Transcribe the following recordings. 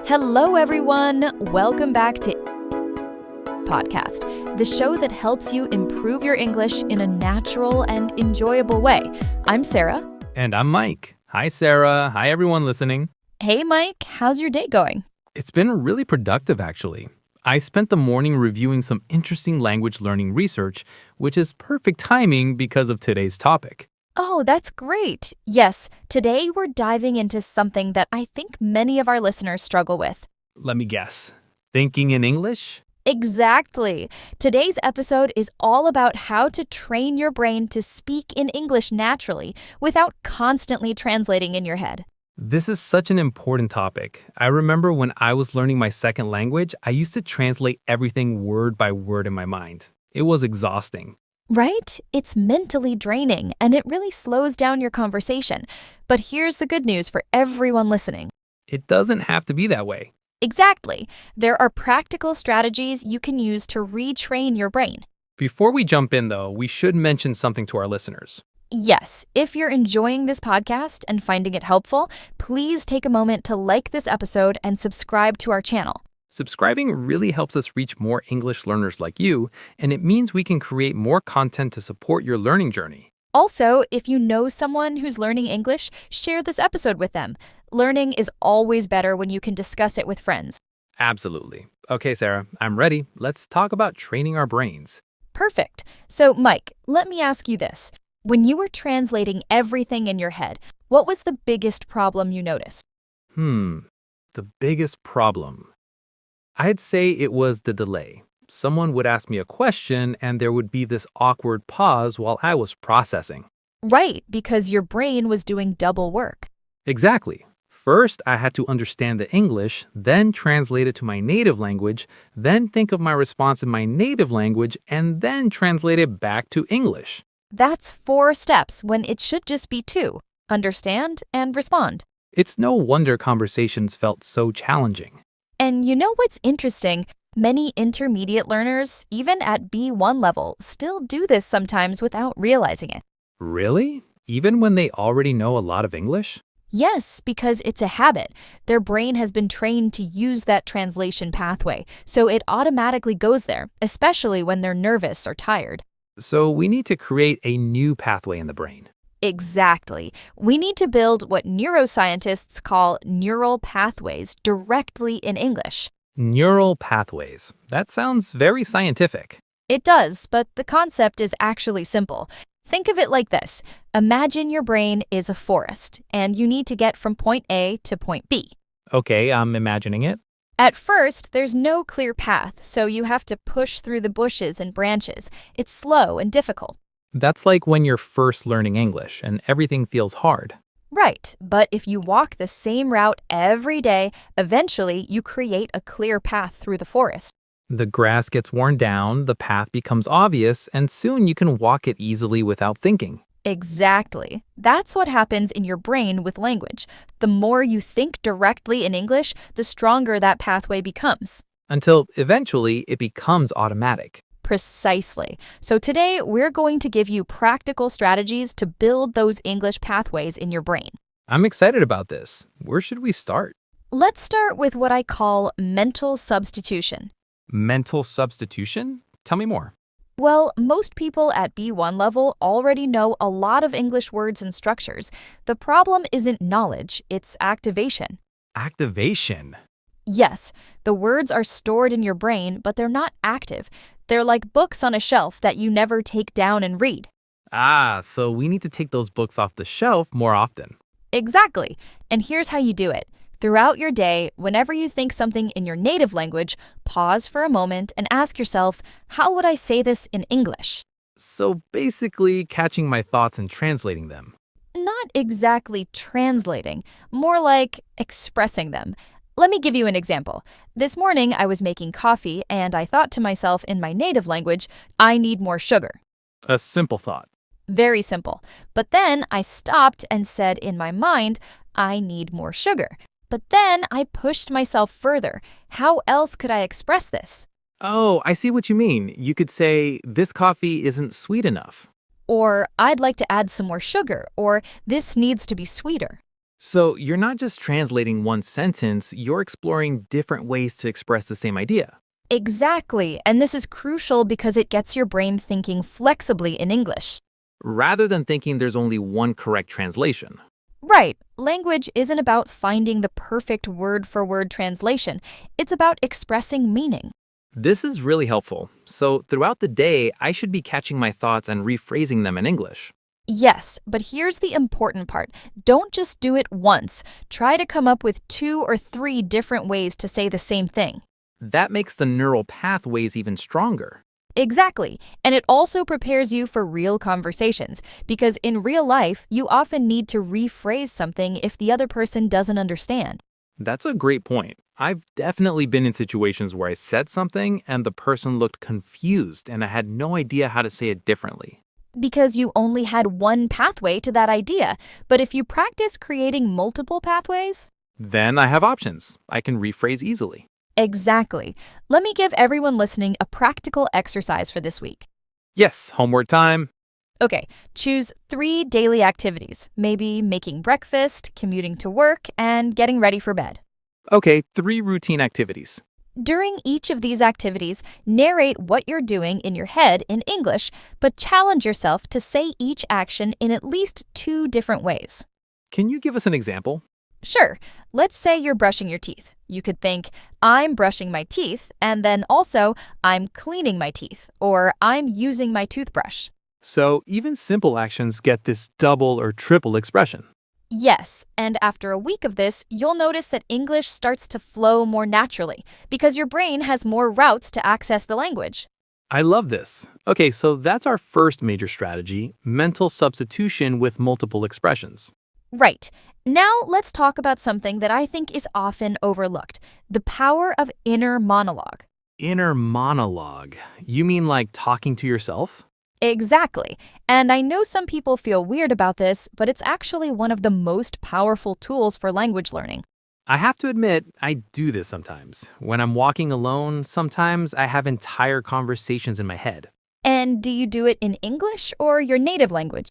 Hello, everyone. Welcome back to Podcast, the show that helps you improve your English in a natural and enjoyable way. I'm Sarah. And I'm Mike. Hi, Sarah. Hi, everyone listening. Hey, Mike. How's your day going? It's been really productive, actually. I spent the morning reviewing some interesting language learning research, which is perfect timing because of today's topic. Oh, that's great. Yes, today we're diving into something that I think many of our listeners struggle with. Let me guess. Thinking in English? Exactly. Today's episode is all about how to train your brain to speak in English naturally without constantly translating in your head. This is such an important topic. I remember when I was learning my second language, I used to translate everything word by word in my mind. It was exhausting. Right? It's mentally draining, and it really slows down your conversation. But here's the good news for everyone listening. It doesn't have to be that way. Exactly. There are practical strategies you can use to retrain your brain. Before we jump in, though, we should mention something to our listeners. Yes, if you're enjoying this podcast and finding it helpful, please take a moment to like this episode and subscribe to our channel. Subscribing really helps us reach more English learners like you, and it means we can create more content to support your learning journey. Also, if you know someone who's learning English, share this episode with them. Learning is always better when you can discuss it with friends. Absolutely. Okay, Sarah, I'm ready. Let's talk about training our brains. Perfect. So, Mike, let me ask you this. When you were translating everything in your head, what was the biggest problem you noticed? The biggest problem. I'd say it was the delay. Someone would ask me a question and there would be this awkward pause while I was processing. Right, because your brain was doing double work. Exactly. First, I had to understand the English, then translate it to my native language, then think of my response in my native language, and then translate it back to English. That's 4 steps when it should just be 2. Understand and respond. It's no wonder conversations felt so challenging. And you know what's interesting? Many intermediate learners, even at B1 level, still do this sometimes without realizing it. Really? Even when they already know a lot of English? Yes, because it's a habit. Their brain has been trained to use that translation pathway, so it automatically goes there, especially when they're nervous or tired. So we need to create a new pathway in the brain. Exactly. We need to build what neuroscientists call neural pathways directly in English. Neural pathways. That sounds very scientific. It does, but the concept is actually simple. Think of it like this. Imagine your brain is a forest, and you need to get from point A to point B. Okay, I'm imagining it. At first, there's no clear path, so you have to push through the bushes and branches. It's slow and difficult. That's like when you're first learning English and everything feels hard. Right, but if you walk the same route every day, eventually you create a clear path through the forest. The grass gets worn down, the path becomes obvious, and soon you can walk it easily without thinking. Exactly. That's what happens in your brain with language. The more you think directly in English, the stronger that pathway becomes. Until eventually it becomes automatic. Precisely. So today, we're going to give you practical strategies to build those English pathways in your brain. I'm excited about this. Where should we start? Let's start with what I call mental substitution. Mental substitution? Tell me more. Well, most people at B1 level already know a lot of English words and structures. The problem isn't knowledge, it's activation. Activation. Yes, the words are stored in your brain, but they're not active. They're like books on a shelf that you never take down and read. So we need to take those books off the shelf more often. Exactly. And here's how you do it. Throughout your day, whenever you think something in your native language, pause for a moment and ask yourself, how would I say this in English? So basically catching my thoughts and translating them. Not exactly translating, more like expressing them. Let me give you an example. This morning, I was making coffee and I thought to myself in my native language, I need more sugar. A simple thought. Very simple. But then I stopped and said in my mind, I need more sugar. But then I pushed myself further. How else could I express this? Oh, I see what you mean. You could say, this coffee isn't sweet enough. Or I'd like to add some more sugar, or this needs to be sweeter. So you're not just translating one sentence, you're exploring different ways to express the same idea. Exactly, and this is crucial because it gets your brain thinking flexibly in English. Rather than thinking there's only one correct translation. Right, language isn't about finding the perfect word for word translation, it's about expressing meaning. This is really helpful. So throughout the day, I should be catching my thoughts and rephrasing them in English. Yes, but here's the important part. Don't just do it once. Try to come up with 2 or 3 different ways to say the same thing. That makes the neural pathways even stronger. Exactly. And it also prepares you for real conversations, because in real life, you often need to rephrase something if the other person doesn't understand. That's a great point. I've definitely been in situations where I said something and the person looked confused and I had no idea how to say it differently. Because you only had one pathway to that idea. But if you practice creating multiple pathways, Then I have options. I can rephrase easily. exactly. Let me give everyone listening a practical exercise for this week. Yes, homework time. Okay, choose 3 daily activities, maybe making breakfast, commuting to work, and getting ready for bed. Okay, 3 routine activities. During each of these activities, narrate what you're doing in your head in English, but challenge yourself to say each action in at least 2 different ways. Can you give us an example? Sure, let's say you're brushing your teeth. You could think, I'm brushing my teeth, and then also, I'm cleaning my teeth, or I'm using my toothbrush. So even simple actions get this double or triple expression. Yes, and after a week of this, you'll notice that English starts to flow more naturally because your brain has more routes to access the language. I love this. Okay, so that's our first major strategy, mental substitution with multiple expressions. Right. Now let's talk about something that I think is often overlooked, the power of inner monologue. Inner monologue. You mean like talking to yourself? Exactly. And I know some people feel weird about this, but it's actually one of the most powerful tools for language learning. I have to admit, I do this sometimes. When I'm walking alone, sometimes I have entire conversations in my head. And do you do it in English or your native language?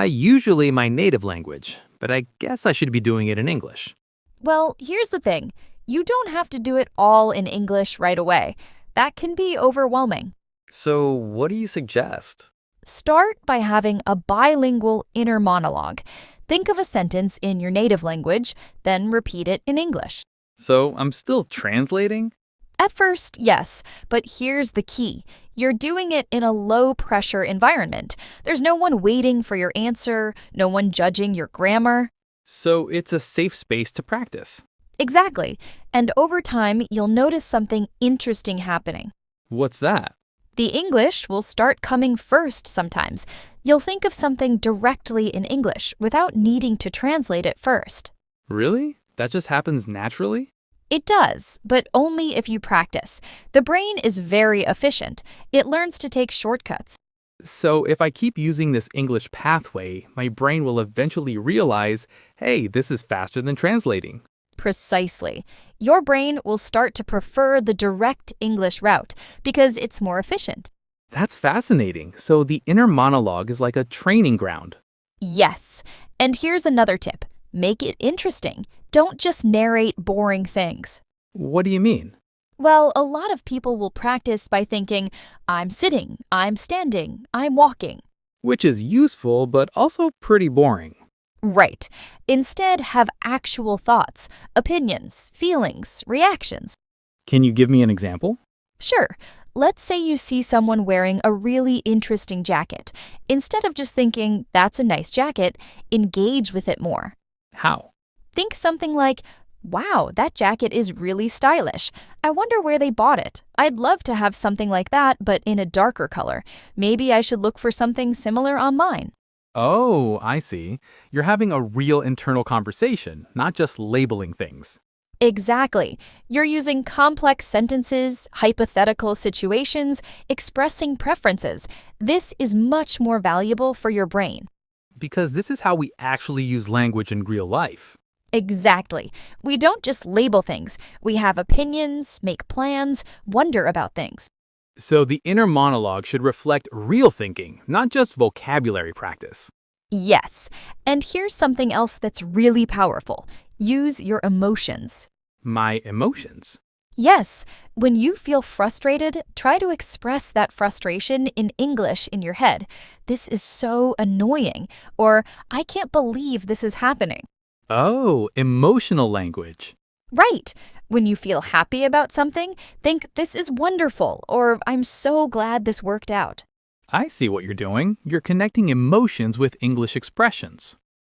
Usually my native language, but I guess I should be doing it in English. Well, here's the thing. You don't have to do it all in English right away. That can be overwhelming. So, what do you suggest? Start by having a bilingual inner monologue. Think of a sentence in your native language, then repeat it in English. So, I'm still translating? At first, yes, but here's the key. You're doing it in a low-pressure environment. There's no one waiting for your answer, no one judging your grammar. So, it's a safe space to practice. Exactly. And over time, you'll notice something interesting happening. What's that? The English will start coming first sometimes. You'll think of something directly in English without needing to translate it first. Really? That just happens naturally? It does, but only if you practice. The brain is very efficient. It learns to take shortcuts. So, if I keep using this English pathway, my brain will eventually realize, hey, this is faster than translating. Precisely. Your brain will start to prefer the direct English route because it's more efficient. That's fascinating. So, the inner monologue is like a training ground. Yes. And here's another tip. Make it interesting. Don't just narrate boring things. What do you mean? Well, a lot of people will practice by thinking, I'm sitting, I'm standing, I'm walking. Which is useful, but also pretty boring. Right. Instead, have actual thoughts, opinions, feelings, reactions. Can you give me an example? Sure. Let's say you see someone wearing a really interesting jacket. Instead of just thinking, that's a nice jacket, engage with it more. How? Think something like, wow, that jacket is really stylish. I wonder where they bought it. I'd love to have something like that, but in a darker color. Maybe I should look for something similar online. Oh, I see. You're having a real internal conversation, not just labeling things. Exactly. You're using complex sentences, hypothetical situations, expressing preferences. This is much more valuable for your brain. Because this is how we actually use language in real life. Exactly. We don't just label things. We have opinions, make plans, wonder about things. So the inner monologue should reflect real thinking, not just vocabulary practice. Yes. And here's something else that's really powerful. Use your emotions. My emotions. Yes, when you feel frustrated, try to express that frustration in English in your head. This is so annoying, or I can't believe this is happening. Oh, emotional language. Right. When you feel happy about something, think this is wonderful, or I'm so glad this worked out. I see what you're doing. You're connecting emotions with English expressions.